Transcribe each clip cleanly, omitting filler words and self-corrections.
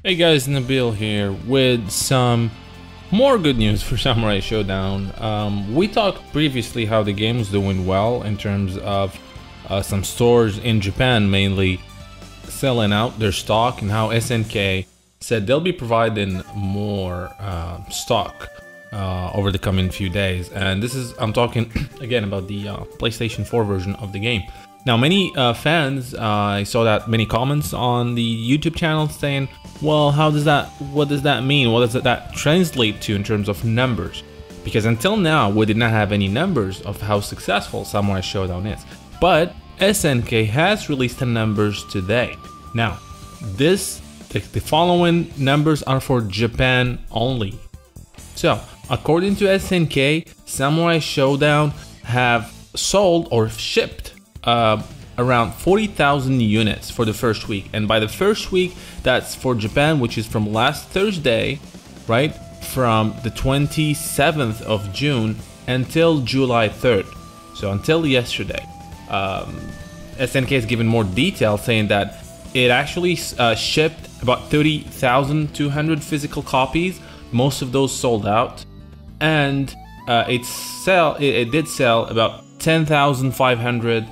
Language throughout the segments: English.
Hey guys, Nabil here with some more good news for Samurai Shodown. We talked previously how the game was doing well in terms of some stores in Japan mainly selling out their stock, and how SNK said they'll be providing more stock over the coming few days. And I'm talking again about the PlayStation 4 version of the game. Now, many fans, I saw that many comments on the YouTube channel saying, well, what does that mean? What does that translate to in terms of numbers? Because until now, we did not have any numbers of how successful Samurai Shodown is. But SNK has released the numbers today. Now, the following numbers are for Japan only. So, according to SNK, Samurai Shodown have sold or shipped around 40,000 units for the first week. And by the first week, that's for Japan, which is from last Thursday, right? From the 27th of June until July 3rd. So until yesterday. SNK has given more detail, saying that it actually shipped about 30,200 physical copies. Most of those sold out. And it did sell about 10,400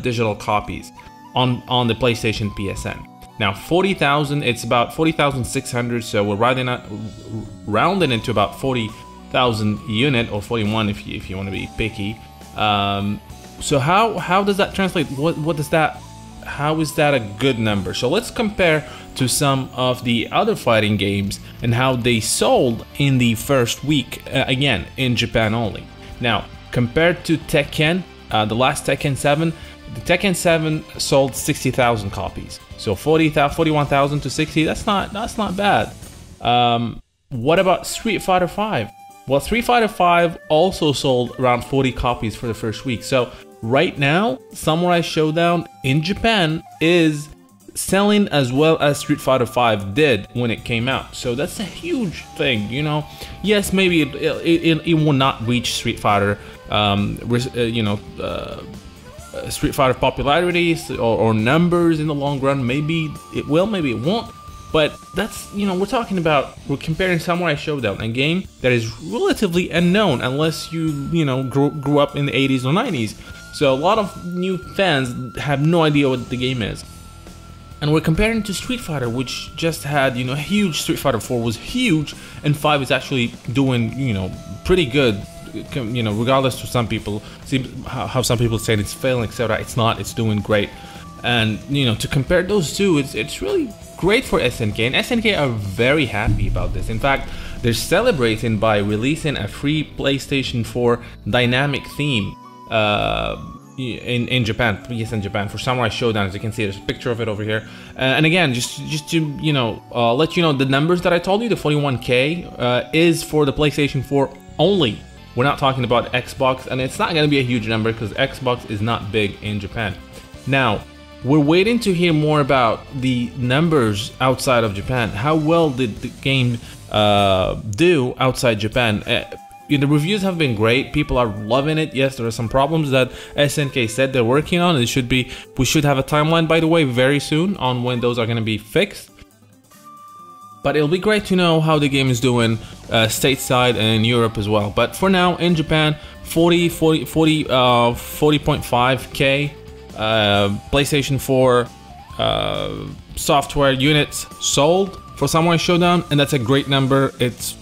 digital copies on the PlayStation PSN. Now 40,000, it's about 40,600, so we're rounding into about 40,000 unit, or 41 if you want to be picky. So how does that translate? What does that? How is that a good number? So let's compare to some of the other fighting games and how they sold in the first week, again in Japan only. Now, compared to Tekken, the last Tekken 7, the Tekken 7 sold 60,000 copies. So 41,000 to 60, that's not bad. What about Street Fighter 5? Well, Street Fighter 5 also sold around 40 copies for the first week. So right now, Samurai Shodown in Japan is selling as well as Street Fighter 5 did when it came out. So that's a huge thing, you know. Yes, maybe it will not reach Street Fighter, Street Fighter popularity or numbers in the long run. Maybe it will, maybe it won't. But that's, we're comparing Samurai Shodown, a game that is relatively unknown unless you grew up in the 80s or 90s. So a lot of new fans have no idea what the game is. And we're comparing to Street Fighter, which just had, huge. Street Fighter 4 was huge, and 5 is actually doing, pretty good, regardless to some people, how some people say it's failing, etc. It's not, it's doing great. And, to compare those two, it's really great for SNK, and SNK are very happy about this. In fact, they're celebrating by releasing a free PlayStation 4 dynamic theme in Japan, in Japan, for Samurai Shodown. As you can see, there's a picture of it over here. And again, just to let you know, the numbers that I told you, the 41K is for the PlayStation 4 only. We're not talking about Xbox, and it's not going to be a huge number because Xbox is not big in Japan. Now, we're waiting to hear more about the numbers outside of Japan. How well did the game do outside Japan? The reviews have been great. People are loving it. Yes, there are some problems that SNK said they're working on. We should have a timeline, by the way, very soon on when those are going to be fixed. But it'll be great to know how the game is doing stateside and in Europe as well. But for now, in Japan, 40.5K PlayStation 4 software units sold for Samurai Shodown, and that's a great number. It's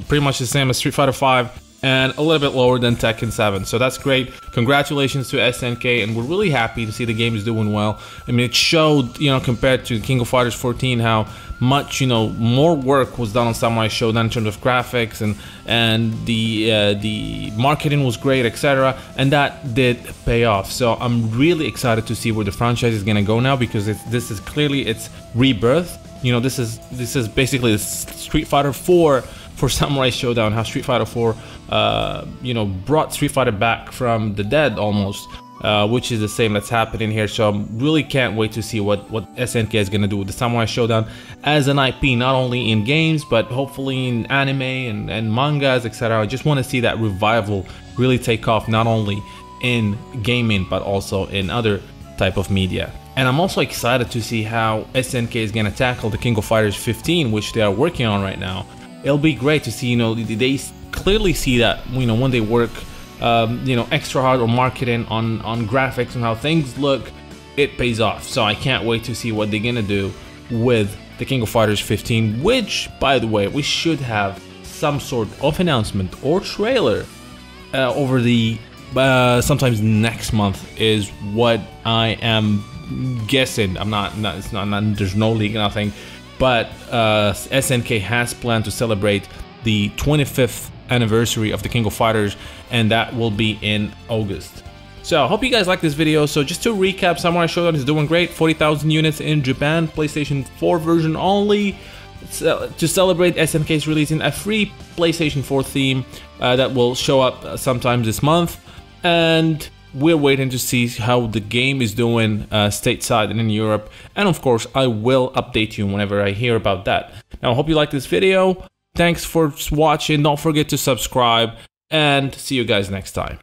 pretty much the same as Street Fighter 5 and a little bit lower than Tekken 7. So that's great. Congratulations to SNK, and we're really happy to see the game is doing well. I mean, it showed, compared to King of Fighters 14, how much, more work was done on Samurai Shodown in terms of graphics, and the marketing was great, etc. And that did pay off. So I'm really excited to see where the franchise is gonna go now, because this is clearly its rebirth. This is basically the Street Fighter 4 for Samurai Shodown, how Street Fighter 4, brought Street Fighter back from the dead almost, which is the same that's happening here. So I really can't wait to see what SNK is going to do with the Samurai Shodown as an IP, not only in games, but hopefully in anime and mangas, etc. I just want to see that revival really take off, not only in gaming, but also in other type of media. And I'm also excited to see how SNK is gonna tackle the King of Fighters 15, which they are working on right now. It'll be great to see, they clearly see that, when they work, extra hard on marketing, on graphics and how things look, it pays off. So I can't wait to see what they're gonna do with the King of Fighters 15, which, by the way, we should have some sort of announcement or trailer over the sometimes next month is what I am guessing. There's no leak, nothing, but SNK has planned to celebrate the 25th anniversary of the King of Fighters, and that will be in August. So I hope you guys like this video. So just to recap, Samurai Shodown is doing great, 40,000 units in Japan, PlayStation 4 version only. To celebrate, SNK is releasing a free PlayStation 4 theme that will show up sometime this month, and we're waiting to see how the game is doing stateside and in Europe, and of course I will update you whenever I hear about that. Now I hope you like this video. Thanks for watching, don't forget to subscribe, and see you guys next time.